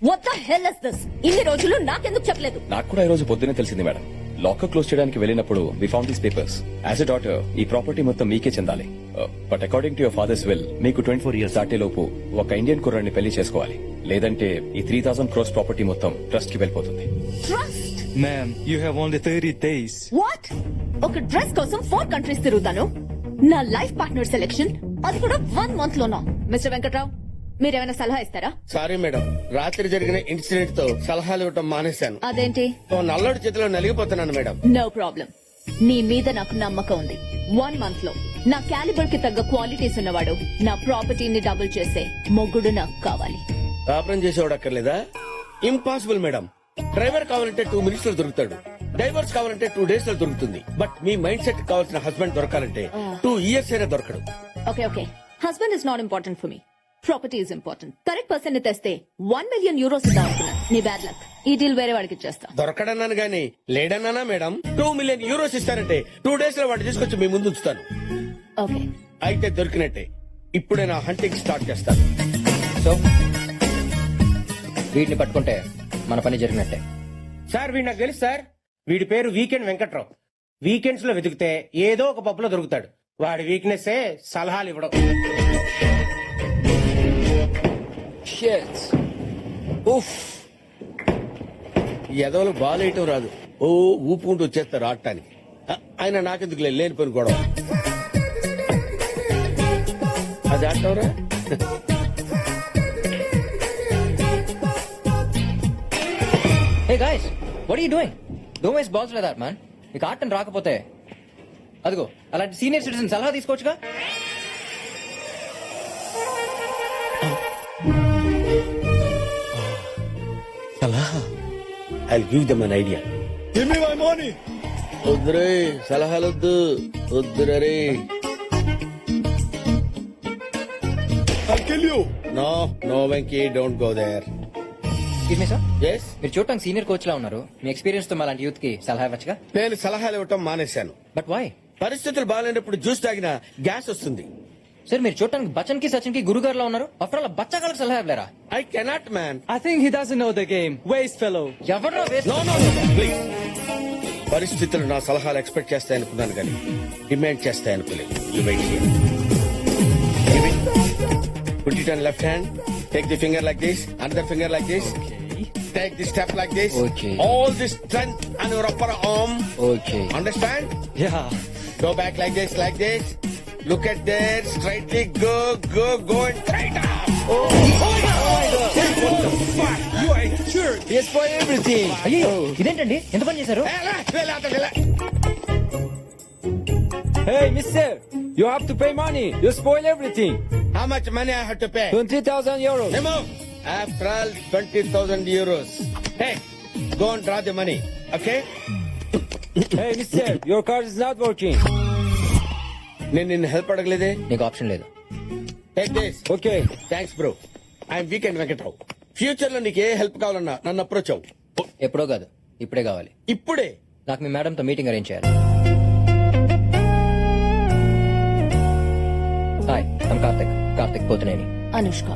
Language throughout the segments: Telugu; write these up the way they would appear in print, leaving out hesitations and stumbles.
What the hell is this? ఇన్ని రోజులు నాకెందుకు చెప్పలేదు? నాకు కూడా ఈ రోజు పొద్దునే తెలిసింది మేడం. లాకర్ క్లోజ్ చేయడానికి వెళ్ళినప్పుడు we found these papers. As a daughter ఈ ప్రాపర్టీ మొత్తం మీకే చెందాలి. But according to your father's will మీకు 24 years దాటే లోపు ఒక ఇండియన్ కుర్రాన్ని పెళ్లి చేసుకోవాలి. లేదంటే ఈ 3,000 crores ప్రాపర్టీ మొత్తం ట్రస్ట్ కి వెళ్ళిపోతుంది. Trust? Ma'am, you have only 30 days. What? ఒక డ్రెస్ కోసం 4 కంట్రీస్ తిరుగుతాను. నా లైఫ్ పార్ట్నర్ సెలెక్షన్ అది కూడా 1 month లోనా? మిస్టర్ వెంకట్రావు, మీరేమైనా సలహా ఇస్తారా? సారీ మేడం, రాత్రి జరిగిన ఇన్సిడెంట్ తో సలహాలు ఇవ్వటం మానేశాను. అదేంటి? ఓ నల్లడి చేతిలో నలిగిపోతున్నాను మేడం. No problem. నీ మీద నాకు నమ్మకం ఉంది. 1 month లో నా క్యాలిబర్ కి తగ్గ క్వాలిటీస్ ఉన్నవాడు, నా ప్రాపర్టీని డబుల్ చేసే మొగ్గుడు నాకు కావాలి. కాపురం చేసేవాడు అక్కర్లేదా? Impossible madam. డ్రైవర్ కావాలంటే 2 minutes లో దొరుకుతాడు. డైవర్స్ కావాలంటే 2 days లో దొరుకుతుంది. బట్ మీ మైండ్ సెట్ కావాల్సిన హస్బెండ్ దొరకాలంటే 2 years అయినా దొరకడు. Okay okay, husband is not important for me. Property is important. Correct person ని తెస్తే 1 million euros ఇద్దాం అనుకున్నాను. నీ బ్యాడ్ లక్. ఈ డీల్ వేరే వాడికి ఇచ్చేస్తా. దొరకడన్నాను గానీ లేడన్నానా మేడం? 2 million euros ఇస్తానంటే 2 days లో వాడిని తీసుకొచ్చి మీ ముందు ఉంచుతాను. ఓకే, అయితే దొరికినట్టే. ఇప్పుడే నా హంటింగ్ స్టార్ట్ చేస్తాను. సో వీటిని పట్టుకుంటే మన పని జరిగినట్టే. సార్ వీడు నాకు తెలుసు సార్. వీడి పేరు వీకెండ్ వెంకట్రావు. వీకెండ్స్ లో వెతికితే ఏదో ఒక పప్పులో దొరుకుతాడు. వాడి వీక్నెస్ సలహాలు ఇవ్వడం. ఎదవలు బాలేయటం రాదు. ఓ ఊపుకుంటూ వచ్చేస్తారు ఆడటానికి. ఆయన నాకెందుకు లేని పని గొడవ. అది ఆడటంరా. Hey guys, what are you doing? Don't waste balls like that, man. నీకు ఆటం రాకపోతే అదిగో అలాంటి సీనియర్ సిటిజన్ సలహా తీసుకోవచ్చుగా. I'll give them an idea. Give me my money. వద్దురే సలహాలొద్దు, వద్దురే. I'll kill you. No, Venki, don't go there. Excuse me, sir. Yes? మీరు చూడటానికి సీనియర్ కోచ్ లా ఉన్నారు. మీ ఎక్స్పీరియన్స్ తో అలాంటి యూత్ కి సలహా ఇవ్వచ్చుగా. నేను సలహాలు ఇవ్వటం మానేశాను. But why? పరిస్థితులు బాగాలేనప్పుడు జ్యూస్ తాగినా గ్యాస్ వస్తుంది. సార్ మీరు చూడటానికి బచ్చన్ కి సచిన్ కి గురుగారు లా ఉన్నారు. ఆఫ్టర్ ఆల్ బచ్చాగాళ్ళకి సలహా ఇవ్వలేరా? I cannot, man. I think he doesn't know the game. Waste fellow. ఎవరో No, please. పరిస్థితులు నా సలహాలు ఎక్స్పెక్ట్ చేస్తాయనుకున్నాను కానీ demand చేస్తాయనుకోలేదు. You wait here. Give it. Put it on left hand. Take the finger like this. Another finger like this. Take the step like this. Okay. All this strength on your upper arm. Okay. Understand? Yeah. Go back like this, like this. Look at there. Straightly go and straight up. Oh my God. What the fuck? You are a jerk. Yes for everything. అయ్యో ఇదేంటండి ఎంత పని చేశారు? Hey, mister. You have to pay money. You spoil everything. How much money I have to pay? 20,000 euros. Remove. After all, 20,000 euros. Hey, go and draw the money. Okay? Hey, mister. Your card is not working. నేను నిన్ను హెల్ప్ అడగలేదే. నీకు ఆప్షన్ లేదు. Take this. Okay. Thanks bro. I'm weekend Venkatrao. Future లో నీకు ఏ హెల్ప్ కావాలన్నా నన్ను అప్రోచ్ అవ్వు. ఎప్పుడో కాదు ఇప్పుడే కావాలి. ఇప్పుడే. నాకు మీ మేడం తో మీటింగ్ అరేంజ్ చేయాలి. Hi, I'm Karthik Pothuneni. Anushka.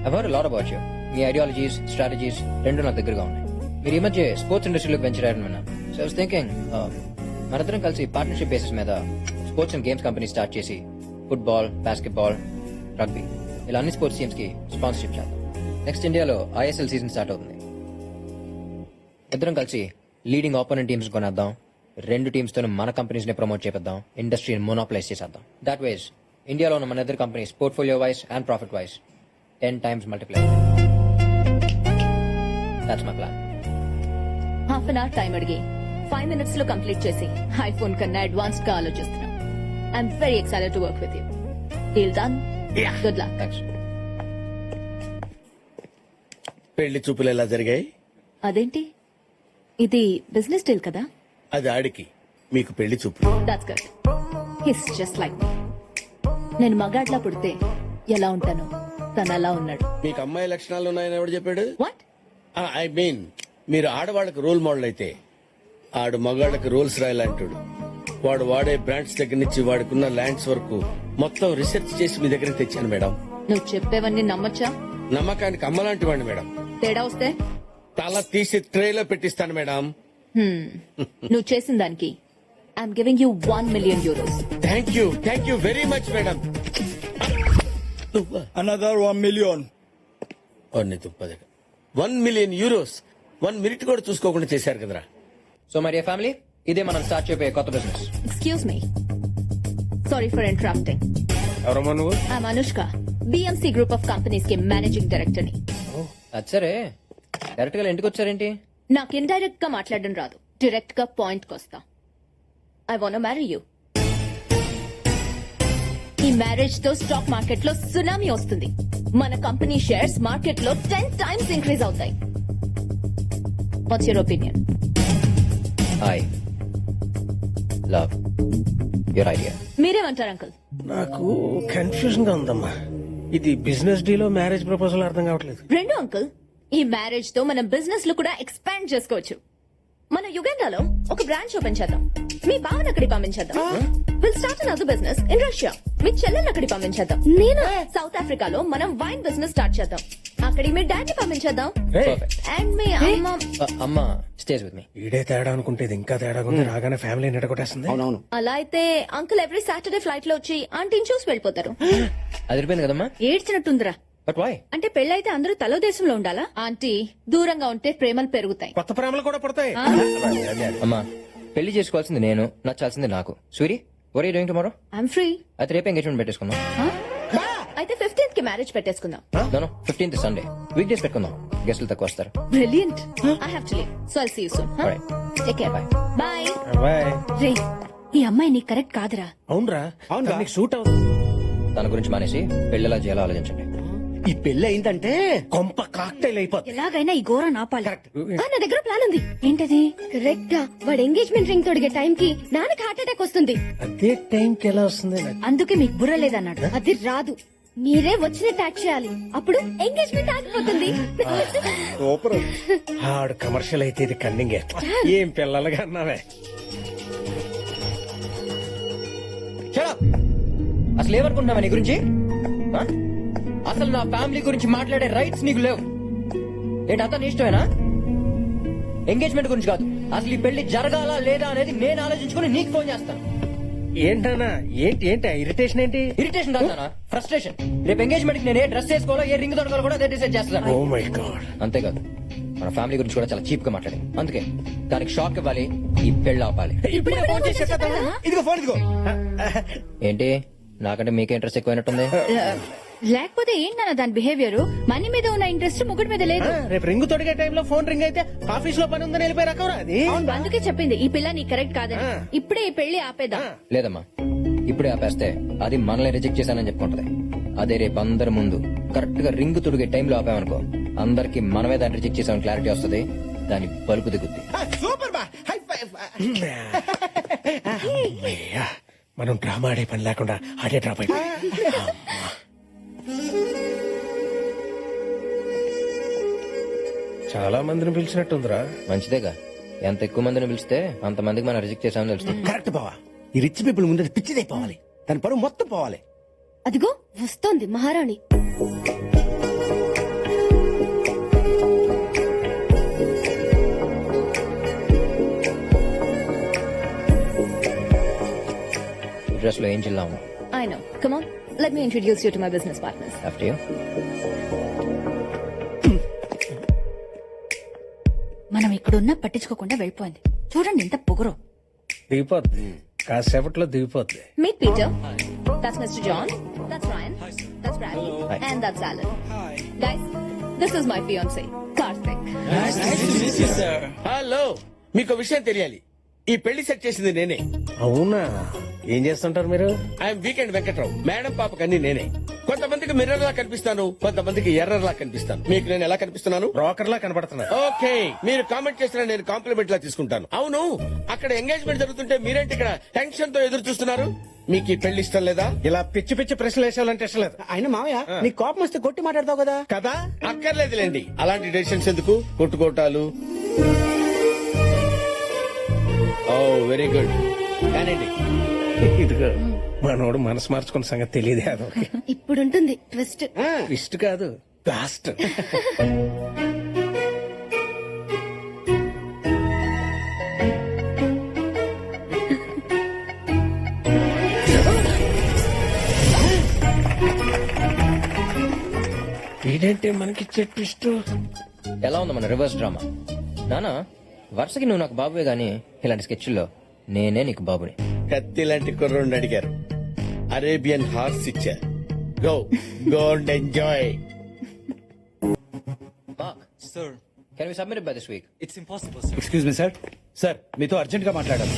I've heard a lot about you. మీ ఐడియాలజీస్, స్ట్రాటజీస్ రెండు నాకు దగ్గరగా ఉన్నాయి. మీరు ఈ మధ్య స్పోర్ట్స్ ఇండస్ట్రీలోకి వెంచర్ అయ్యారని విన్నాను. సో ఐ వాస్ థింకింగ్ మనందరం కలిసి పార్ట్నర్షిప్ బేసిస్ మీద sports and games company start చేసి ఫుట్బాల్, బాస్కెట్బాల్, రగ్బీ ఇలా అన్ని స్పోర్ట్స్ టీమ్స్ కి స్పాన్సర్షిప్ చేద్దాం. నెక్స్ట్ ఇండియాలో ISL సీజన్ స్టార్ట్ అవుతుంది. ఇద్దరం కలిసి లీడింగ్ ఆపోనెంట్ టీమ్స్ కొనేద్దాం. 2 టీమ్స్ తో మన కంపెనీస్ ని ప్రమోట్ చేద్దాం. ఇండస్ట్రీని మోనోప్లైజ్ చేసేద్దాం. దట్ వేస్ ఇండియాలో ఉన్న మన ఇద్దరు companies portfolio wise and profit wise 10 times multiply. That's my plan. Half an hour time అడిగి 5 minutes లో కంప్లీట్ చేసి ఐఫోన్ కన్నా అడ్వాన్స్డ్ గా ఆలోచిస్తున్నాం. I'm very excited to work with you. Deal done. Good luck. Thanks. పెళ్లి చూపులు ఎలా జరిగాయి? అదేంటి, ఇది బిజినెస్ డీల్ కదా? అది ఆడికి, మీకు పెళ్లి చూపులు. That's good. He's just like me. నేను మగాడ్లా పుడితే ఎలా ఉంటాను, తను అలా ఉన్నాడు. మీకు అమ్మాయి లక్షణాలు ఉన్నాయని ఎవడు చెప్పాడు? వాట్? ఐ మీన్ మీరు ఆడవాళ్ళకి రోల్ మోడల్ అయితే ఆడు మగాళ్ళకి రోల్స్ రాయాలంటాడు. వాడు వాడే బ్రాండ్స్ దగ్గర నుంచి వాడుకున్న ల్యాండ్స్ వరకు మొత్తం రీసెర్చ్ చేసి మీ దగ్గర తెచ్చాను మేడం. నువ్వు చెప్పేవన్నీ నమ్మొచ్చా? నమ్మకానికి అమ్మలాంటి వాడిని మేడం. తేడా వస్తే తల తీసి ట్రేలో పెట్టిస్తాను మేడం. నువ్వు చేసిన దానికి I'm giving you 1 million euros. Thank you very much madam. Another 1 million. 1 million euros 1 minute కూడా చూసుకోకుండా చేశారు కదరా. సో మరి ఫ్యామిలీ, ఇదే మనం స్టార్ట్ చేయబోయే కొత్త business. Excuse me. Sorry for interrupting. ఎవరమ్మా నువ్వు? I'm Anushka. BMC Group of Companies కి మేనేజింగ్ డైరెక్టర్ ని. అది సరే, డైరెక్ట్ గా ఇంటికి వచ్చారేంటి? నాకు ఇండైరెక్ట్ గా మాట్లాడడం రాదు, డైరెక్ట్ గా పాయింట్ కొస్తా. I want marry you. ఈ మ్యారేజ్ తో స్టాక్ మార్కెట్ లో సునామీ వస్తుంది. మన కంపెనీ షేర్స్ మార్కెట్ లో 10 times ఇంక్రీజ్ అవుతాయి. What's your opinion? I love your idea. మీరేమంటారు అంకుల్? నాకు కన్ఫ్యూజన్ గా ఉందమ్మా. ఇది బిజినెస్ డీలో మ్యారేజ్ ప్రపోజల్ అర్థం కావట్లేదు. రెండు అంకుల్, ఈ మ్యారేజ్ తో మనం బిజినెస్ లో కూడా ఎక్స్పాండ్ చేసుకోవచ్చు. మన యుగండాలో ఒక బ్రాంచ్ ఓపెన్ చేద్దాం. మీ బావని అక్కడికి పంపించేద్దాం. Will start another business in Russia. మీ చెల్లెల్ని అక్కడికి పంపించేద్దాం. నేను సౌత్ ఆఫ్రికాలో మనం వైన్ బిజినెస్ స్టార్ట్ చేద్దాం. అక్కడికి మీ డాడీ పంపించేద్దాం. అండ్ మీ అమ్మ అమ్మ స్టేజ్ విత్ మీ. ఈడే తేడా అనుకుంటే ఇది ఇంకా తేడా ఉంది. రాగానే ఫ్యామిలీ నిడగొట్టేస్తుంది. అవునవును. అలా అయితే అంకుల్ ఎవ్రీ సాటర్డే ఫ్లైట్ లో వచ్చి ఆంటీని చూసి వెళ్ళిపోతారు. అదిరిపోయింది కదమ్మా. ఏడ్చినట్టుందిరా. But why? అంటే పెళ్ళైతే అందరూ తలో దేశంలో ఉండాలా? ఆంటీ, దూరంగా ఉంటే ప్రేమలు పెరుగుతాయి. కొత్త ప్రేమలు కూడా పడతాయి. అమ్మా, పెళ్లి చేసుకోవాల్సింది నేను, నచ్చాల్సింది నాకు. Suri, were you doing tomorrow? I'm free. అయితే రేపు ఎంగేజ్మెంట్ పెట్టేసుకుందాం. అయితే 15th కి మ్యారేజ్ పెట్టేసుకుందాం. No 15th Sunday, week days పెట్టుకుందాం. గెస్టులు తక్కువ వస్తారు. Brilliant. I have to leave, so I'll see you soon. Alright. Take care. Bye. Bye. Bye. రే, ఈ అమ్మాయి నీకు కరెక్ట్ కాదురా. అవునరా, అవును, నీకు సూట్ అవుతుంది. తన గురించి మానేసి పెళ్లిలా చేయాలో ఆలోచించండి. ఈ పెళ్లి అయిందంటే కొంప కాక్టైల్ అయిపోతుంది. ఎలాగైనా ఈ ఘోర నాపాలి. నా దగ్గర ప్లాన్ ఉంది. ఏంటది? కరెక్ట్ గా వాడు ఎంగేజ్మెంట్ రింగ్ తొడిగే టైం కి నాన్నకి హార్ట్ అటాక్ వస్తుంది. అదే టైం కి ఎలా వస్తుంది? అందుకే మీకు బుర్ర లేదన్నాడు. అది రాదు, మీరే వచ్చినట్టు యాక్ట్ చేయాలి. అప్పుడు ఎంగేజ్మెంట్ ఆగిపోతుంది. ఆడు కమర్షియల్ అయితే ఇది కన్నింగే. ఏం పిల్లలుగా అన్నావే. అసలు ఏమనుకుంటున్నావా నీ గురించి? ఆ? అసలు నా ఫ్యామిలీ గురించి మాట్లాడే రైట్స్ నీకు లేవు. ఏంటి అతను ఇష్టమేనా? ఎంగేజ్మెంట్ గురించి కాదు, అసలు ఈ పెళ్లి జరగాలా లేదా అనేది నేను ఆలోచించుకుని నీకు ఫోన్ చేస్తాను. ఏంటన్నా? ఏంటి ఇరిటేషన్? ఏంటి ఇరిటేషన్ కాదు, ఫ్రస్ట్రేషన్. రేపు ఎంగేజ్మెంట్ కి నేను ఏ డ్రెస్ వేసుకోవాలో, ఏ రింగ్ దొరకాలో కూడా అదే డిసైడ్ చేస్తాను. Oh my God. అంతేకాదు, మన ఫ్యామిలీ గురించి కూడా చాలా చీప్ గా మాట్లాడింది. అందుకే దానికి షాక్ ఇవ్వాలి, ఈ పెళ్లి ఆపాలి. ఇదిగో ఫోన్ ఇదిగో. ఏంటి, నాకంటే మీకే ఇంట్రెస్ట్ ఎక్కువైనట్టుంది. లేకపోతే ఏంటన్నా దాని బిహేవియర్? మనీ మీద ఉన్న ఇంట్రెస్ట్ ముగ్గురు మీద లేదు. రేపు రింగ్ తొడిగే టైంలో ఫోన్ రింగ్ అయితే ఆఫీస్ లో పని ఉందని వెళ్ళిపోయి రకరా అది. అందుకే చెప్పింది ఈ పిల్ల నీ కరెక్ట్ కాదని. ఇప్పుడే ఈ పెళ్లి ఆపేద్దాం. లేదమ్మా, ఇప్పుడే ఆపేస్తే అది మనల్ని రిజెక్ట్ చేశానని చెప్పుకుంటది. అదే రేపు అందరి ముందు కరెక్ట్ గా రింగ్ తొడిగే టైంలో ఆపామనుకో, అందరికి మనమే దాన్ని రిజెక్ట్ చేసామని క్లారిటీ వస్తుంది. దాని బలుపు దిగుద్ది. సూపర్ బా, హై ఫైవ్. అమ్మయ్యా, మనం డ్రామా ఆడే పని లేకుండా అదే డ్రాప్ అయిపోయి. చాలా మందిని పిలిచినట్టుందిరా. మంచిదేగా, ఎంత ఎక్కువ మందిని పిలిస్తే అంత మందికి మనం రిజెక్ట్ చేసామని తెలుస్తుంది. కరెక్ట్ బావా. ఈ రిచ్ పీపుల్ ముందు పిచ్చిదే పోవాలి, దాని పరువు మొత్తం పోవాలి. అదిగో వస్తోంది మహారాణి. డ్రెస్ లో ఏం చిల్లా ఉన్నా. I know. Come on, let me introduce you to my business partners. After you. మనం ఇక్కడున్నా పట్టించుకోకుండా వెళ్ళిపోయింది. చూడండి ఎంత పొగరు. దిగిపోద్ది, కాసేపట్లో దిగిపోద్ది. Meet Peter. That's Mr. John. That's Ryan. That's Bradley. Hi. And that's Alan. Guys, this is my fiancé, Karthik. Hello, మీకు విషయం తెలియాలి. ఈ పెళ్లి సెట్ చేసింది నేనే. అవునా? ఏం చేస్తుంటారు మీరు? I'm weekend Venkatrao. మేడం పాపకి అన్ని నేనే. కొంతమందికి మిర్రర్ లా కనిపిస్తాను, కొంతమందికి ఎర్రర్ లా కనిపిస్తాను. మీకు నేను ఎలా కనిపిస్తున్నాను? బ్రోకర్ లా కనబడుతున్నా. ఓకే, మీరు కామెంట్ చేసిన నేను కాంప్లిమెంట్ లా తీసుకుంటాను. అవును, అక్కడ ఎంగేజ్మెంట్ జరుగుతుంటే మీరేంటి ఇక్కడ టెన్షన్ తో ఎదురు చూస్తున్నారు? మీకు ఈ పెళ్లి ఇష్టం లేదా? ఇలా పిచ్చి పిచ్చి ప్రశ్నలు వేసేవాలంటే ఇష్టం లేదు. ఆయన మావయ్య, నీ కోపం వస్తే కొట్టి మాట్లాడతావు కదా. కదా? అక్కర్లేదులేండి, అలాంటి డెసిషన్స్ ఎందుకు? కొట్టుకోటాలు. ఓ వెరీ గుడ్. కానండి, ఇదిగో మనోడు మనసు మార్చుకున్న సంగతి తెలియదు. అదొక ఇప్పుడుంటుంది ట్విస్ట్. ఇష్ట కాదు, bastard. ఏంటంటే మనకి ట్విస్ట్. ఎలా ఉంది మన రివర్స్ డ్రామా? నానా వరుసకి నువ్వు నాకు బాబువే గానీ ఇలాంటి స్కెచ్ల్లో నేనే నీకు బాబుని. కత్తి లాంటి కుర్రోడిని అడిగారు, అరేబియన్ హార్స్ ఇచ్చారు. Go go and enjoy. Mark, Sir, can we submit by this week? it's impossible, sir. Excuse me sir. Sir మీతో అర్జెంట్ గా మాట్లాడాలి.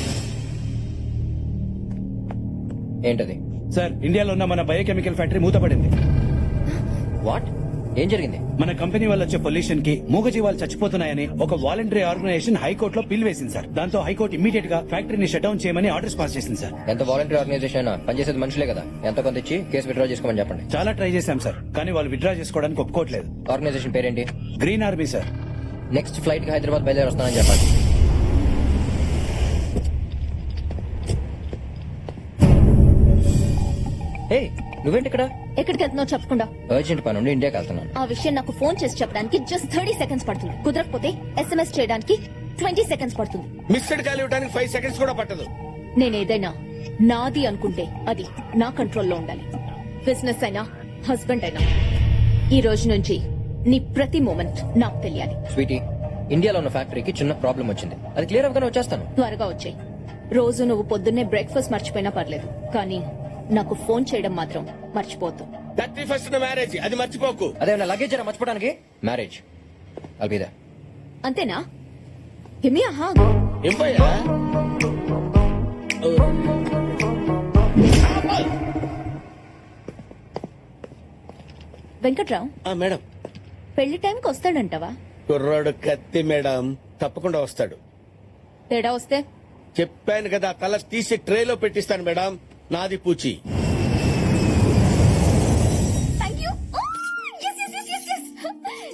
ఏంటది? సార్ ఇండియాలో ఉన్న మన బయోకెమికల్ ఫ్యాక్టరీ మూతపడింది. వాట్? ఏం జరిగింది? మన కంపెనీ వల్ల వచ్చే పొల్యూషన్ కి మూగజీవాలు చచ్చిపోతున్నాయని ఒక వాలంటరీ ఆర్గనైజేషన్ హైకోర్టులో పిల్ వేసింది సార్. దాంతో హైకోర్టు ఇమీడియట్ గా ఫ్యాక్టరీని షట్ డౌన్ చేయమని ఆర్డర్స్ పాస్ చేసింది సార్. ఎంత వాలంటీర్ ఆర్గనైజేషన్ అయినా పనిచేసేది మనుషులే కదా. ఎంత కొంత ఇచ్చి కేసు విత్డ్రా చేసుకోమని చెప్పండి. చాలా ట్రై చేశాం సార్, కానీ వాళ్ళు విత్డ్రా చేసుకోవడానికి ఒప్పుకోవట్లేదు. ఆర్గనైజేషన్ పేరేంటి? Green army sir. Next flight కి హైదరాబాద్ బయలుదేరి వస్తానని చెప్పండి. హే, నువ్వేంటి ఇక్కడ? ఎక్కడికి వెళ్తున్నావు చెప్పకుండా? అర్జెంట్ పని ఉండి ఇండియాకి వెళ్తున్నాను. ఆ విషయం నాకు ఫోన్ చేసి చెప్పడానికి జస్ట్ 30 సెకండ్స్ పడుతుంది. కుదరకపోతే SMS చేయడానికి 20 సెకండ్స్ పడుతుంది. మిస్డ్ కాల్ ఇవ్వడానికి 5 seconds కూడా పట్టదు. నేనేదైనా నాది అనుకుంటే అది నా కంట్రోల్లో ఉండాలి. బిజినెస్ అయినా హస్బెండ్ అయినా ఈ రోజు నుంచి నీ ప్రతి మూమెంట్ నాకు తెలియాలి. స్వీటీ, ఇండియాలో ఉన్న ఫ్యాక్టరీకి చిన్న ప్రాబ్లం వచ్చింది. అది క్లియర్ అవ్వగానే వచ్చేస్తాను. త్వరగా వచ్చాయి. రోజు నువ్వు పొద్దున్నే బ్రేక్ఫాస్ట్ మర్చిపోయినా పర్లేదు, కానీ నాకు ఫోన్ చేయడం మాత్రం మర్చిపోతు. 31st మ్యారేజ్, అది మర్చిపోకు. అదే నా లగేజ్ అయినా మర్చిపోవడానికి. మ్యారేజ్ అల్బిదా. అంతేనా? హిమి ఆహా. ఏం పోయా? వెంకట్రావు, మేడం, పెళ్లి టైంకి వస్తాడంటావా? కుర్రాడు కత్తి మేడం, తప్పకుండా వస్తాడు. తేడా వస్తే చెప్పాను కదా, తల తీసి ట్రేలో పెట్టిస్తాను మేడం. నాది పూచి.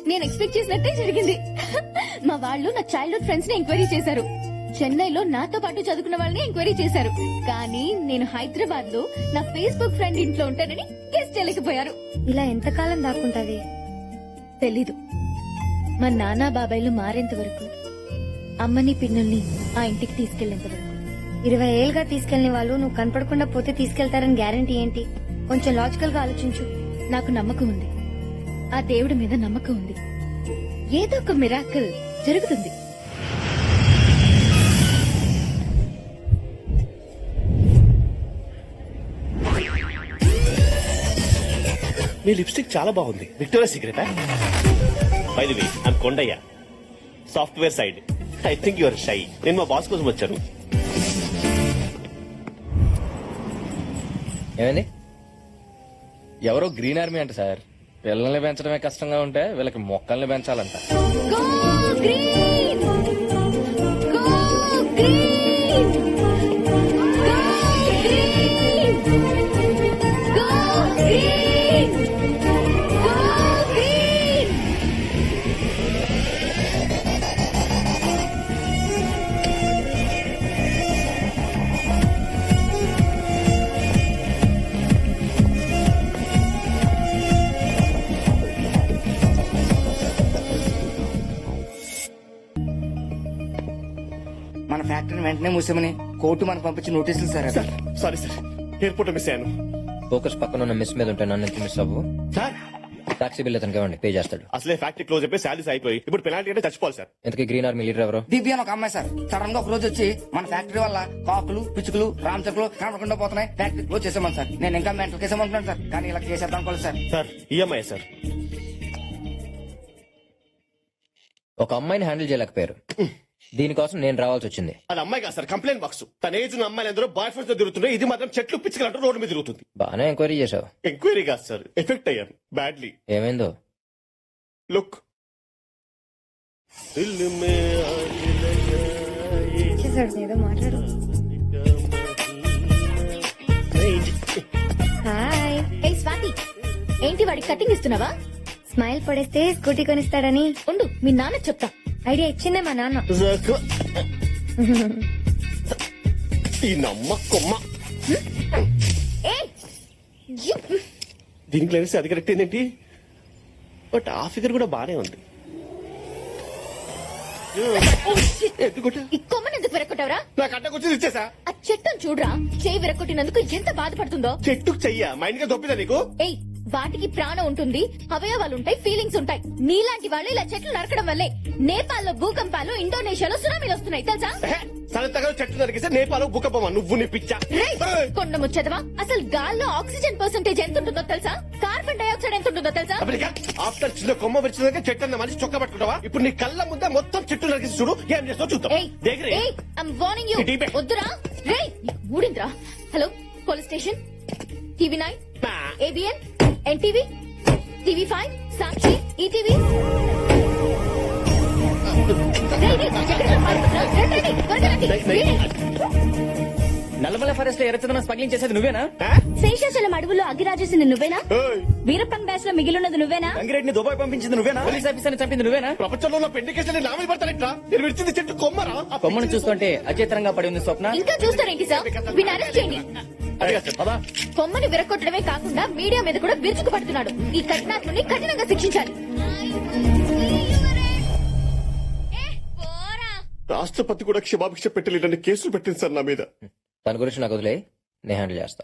నేను ఎక్స్పెక్ట్ చేసినట్టే జరిగింది. మా వాళ్ళు నా చైల్డ్హుడ్ ఫ్రెండ్స్ ని ఎంక్వైరీ చేశారు. చెన్నైలో నాతో పాటు చదువుకున్న వాళ్ళని ఎంక్వైరీ చేశారు. కానీ నేను హైదరాబాద్ లో నా ఫేస్బుక్ ఫ్రెండ్ ఇంట్లో ఉంటానని గెస్ట్ చేయలేకపోయారు. ఇలా ఎంతకాలం దాక్కుంటాది తెలీదు. మా నాన్న బాబాయ్లు మారేంత వరకు, అమ్మని పిన్నుల్ని ఆ ఇంటికి తీసుకెళ్లేంత వరకు. 20 ఏళ్ళుగా తీసుకెళ్లిన వాళ్ళు నువ్వు కనపడకుండా పోతే తీసుకెళ్తారని గ్యారంటీ ఏంటి? కొంచెం లాజికల్ గా ఆలోచించు. నాకు నమ్మకం ఉంది, ఆ దేవుడి మీద నమ్మకం ఉంది. ఏదో ఒక మిరాకిల్ జరుగుతుంది. మీ లిప్స్టిక్ చాలా బాగుంది. విక్టోరియా సీక్రెటా? By the way, I'm Kondayya, software side. I think your shy. నేను మా బాస్ కోసం వచ్చాను. ఏమైంది? ఎవరో గ్రీన్ ఆర్మీ అంట సార్. పిల్లల్ని పెంచడమే కష్టంగా ఉంటే వీళ్ళకి మొక్కల్ని పెంచాలంట. Go green! Go green! Go green! Go green! Go green! మన ఫ్యాక్టరీని వెంటనే మూసామని కోర్టు మనకు పంపించి నోటీసులు sir. Sorry sir, airport miss అయ్యాను. ఫోకస్ పక్కన ఉన్న మిస్ మీద ఉంటే నన్ను ఎందుకు మిస్ అవ్వు? సార్, టాక్సీ బిల్ అతనికి ఇవ్వండి, పే చేస్తాడు. అసలే ఫ్యాక్టరీ క్లోజ్ అయిపోయి శాలరీస్ అయిపోయి ఇప్పుడు పెనాల్టీ అంటే చచ్చిపోవాలి సార్. ఇంతకీ గ్రీన్ ఆర్మీ లీడర్ ఎవరు? దివ్య అని ఒక అమ్మాయి సార్. సడన్ గా ఒక రోజు వచ్చి మన ఫ్యాక్టరీ వల్ల కాకులు, పిచ్చుకలు, రామచకులు కనపడకుండా పోతున్నాయి, ఫ్యాక్టరీ క్లోజ్ చేసామని సార్. నేను ఇంకా మెంటల్ కేసేమనుకున్నాను సార్, కానీ ఇలా చేసేద్దాం అనుకోలేదు సార్. Sir, EMI sir. ఒక అమ్మాయిని హ్యాండిల్ చేయలేకపోయారు, దీనికోసం నేను రావాల్సి వచ్చింది. అది అమ్మాయి కాదు సార్, కంప్లైంట్ బాక్స్. తన ఏజ్ ఉన్న అమ్మాయిలు అందరూ బాయ్ ఫ్రెండ్స్ తో తిరుగుతున్నాయి. ఇది మాత్రం చెట్లు పిచ్చుకలంటూ రోడ్డు మీద తిరుగుతుంది. బాగానే ఎంక్వైరీ చేశావు. ఎంక్వైరీ కాదు సార్, ఎఫెక్ట్ అయ్యాను బ్యాడ్లీ. ఏమైందో? లుక్, చేశాడు ఏదో మాట్లాడు. హాయ్. ఏ స్వాతి, ఏంటి వాడికి కటింగ్ ఇస్తున్నావా? స్మైల్ పడేస్తే స్కూటీ కొనిస్తాడని ఉండు, మీ నాన్న చెప్తా. ఐడియా ఇచ్చిందే మా నాన్న. ఈ నమ్మ కొమ్మ. ఏ దీనికి లేనిస్తే అది కరెక్ట్ ఏంటి? బట్ ఆ ఫిగర్ కూడా బానే ఉంది. ఎందుకుంటా ఈ కొమ్మని ఎందుకు విరక్కొట్టావరా? నాకు అడ్డకొచ్చింది ఇచ్చేసా. ఆ చెట్టును చూడరా, చేయి విరక్కొట్టినందుకు ఎంత బాధపడుతుందో. చెట్టుకు చెయ్యా మైండ్ గా దొప్పిదా నీకు? ఏయ్, వాటికి ప్రాణం ఉంటుంది, అవయవాలు ఉంటాయి, ఫీలింగ్స్ ఉంటాయి. నీలాంటి వాళ్ళు ఇలా చెట్లు నరకడం వల్లే నేపాల్లో భూకంపాలు, ఇండోనేషియాలో సునామీలు వస్తున్నాయి తెలుసా? సరతగా చెట్టు నరికిస్తే నేపాలు భూకంపమా? నువ్వు నీ పిచ్చా. రేయ్, కొండ ముచ్చదవా, అసలు గాల్లో ఆక్సిజన్ పర్సెంటేజ్ ఎంత ఉంటుందో తెలుసా? కార్బన్ డైఆక్సైడ్ ఎంత ఉంటుందో తెలుసా? ఆఫ్టర్ చిన్న కొమ్మ విరిచినాక చెట్టు అన్న మనిషి చొక్క పట్టుకుంటావా? ఇప్పుడు నీ కళ్ళ ముందే మొత్తం చెట్టు నరికిసి చూడు, ఏం చేస్తావు చూద్దాం. ఏయ్, దగ్గరే. ఏయ్, I'm warning you. డీపే. వద్దురా. రేయ్, ఊడింద్రా. Hello, police station, TV 9, ABN, NTV, TV five, Sakshi, ETV. Nallamala forest లో ఎర్రచందనం స్మగ్లింగ్ చేసేది నువ్వేనా? శేషాచలం అడవుల్లో అగ్గిరాజేసింది నువ్వేనా? ఏయ్, వీరప్పన్ బ్యాచ్ లో మిగిలిన్నది నువ్వేనా? గంగిరెడ్డిని దుబాయ్ పంపించింది నువ్వేనా? పోలీస్ ఆఫీసర్ చంపింది నువ్వేనా? ప్రపంచంలో ఉన్న పెండి కేసులు నా మీద పడతానట్రా? నేను విడిచింది చెట్టు కొమ్మరా? కొమ్మను చూస్తుంటే అచేతనంగా పడి ఉంది స్వప్న. ఇంకా చూస్తారేంటి సార్? వీడిని అరెస్ట్ చేయండి. కొమ్మని విరగొట్టడమే కాకుండా మీడియా మీద కూడా విరుచుకు పడుతున్నాడు. ఈ కఠినాత్ముని కఠినంగా శిక్షించాలి. రాష్ట్రపతి కూడా క్షమాభిక్ష పెట్టలేదని కేసులు పెట్టింది సార్ నా మీద. దాని గురించి నాకు వదిలే, నేను హ్యాండిల్ చేస్తా.